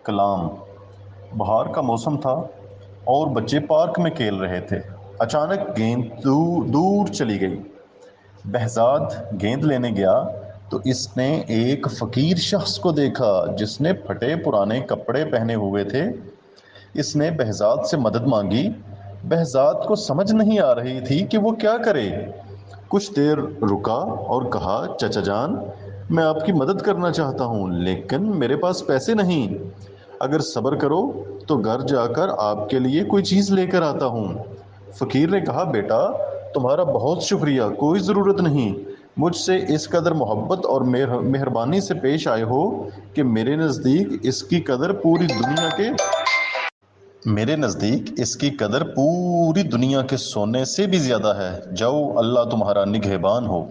کلام۔ بہار کا موسم تھا اور بچے پارک میں کھیل رہے تھے۔ اچانک گیند دور چلی گئی۔ بہزاد گیند لینے گیا تو اس نے ایک فقیر شخص کو دیکھا جس نے پھٹے پرانے کپڑے پہنے ہوئے تھے۔ اس نے بہزاد سے مدد مانگی۔ بہزاد کو سمجھ نہیں آ رہی تھی کہ وہ کیا کرے۔ کچھ دیر رکا اور کہا، چچا جان، میں آپ کی مدد کرنا چاہتا ہوں لیکن میرے پاس پیسے نہیں۔ اگر صبر کرو تو گھر جا کر آپ کے لیے کوئی چیز لے کر آتا ہوں۔ فقیر نے کہا، بیٹا تمہارا بہت شکریہ، کوئی ضرورت نہیں۔ مجھ سے اس قدر محبت اور مہربانی سے پیش آئے ہو کہ میرے نزدیک اس کی قدر پوری دنیا کے سونے سے بھی زیادہ ہے۔ جاؤ، اللہ تمہارا نگہبان ہو۔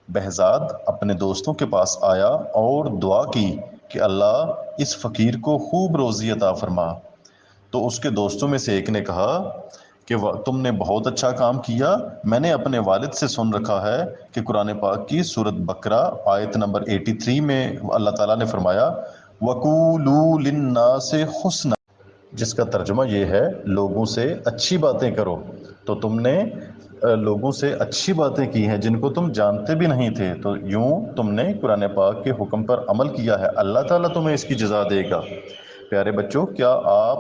بہزاد اپنے دوستوں کے پاس آیا اور دعا کی کہ اللہ اس فقیر کو خوب روزی عطا فرما۔ تو اس کے دوستوں میں سے ایک نے کہا کہ تم نے بہت اچھا کام کیا۔ میں نے اپنے والد سے سن رکھا ہے کہ قرآن پاک کی سورۃ بقرہ آیت نمبر 83 میں اللہ تعالیٰ نے فرمایا، وَقُولُوا لِلنَّاسِ حُسْنًا، جس کا ترجمہ یہ ہے لوگوں سے اچھی باتیں کرو۔ تو تم نے لوگوں سے اچھی باتیں کی ہیں جن کو تم جانتے بھی نہیں تھے، تو یوں تم نے قرآن پاک کے حکم پر عمل کیا ہے، اللہ تعالیٰ تمہیں اس کی جزا دے گا۔ پیارے بچوں، کیا آپ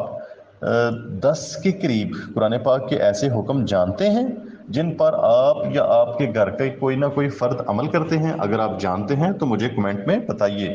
10 کے قریب قرآن پاک کے ایسے حکم جانتے ہیں جن پر آپ یا آپ کے گھر کے کوئی نہ کوئی فرد عمل کرتے ہیں؟ اگر آپ جانتے ہیں تو مجھے کمنٹ میں بتائیے۔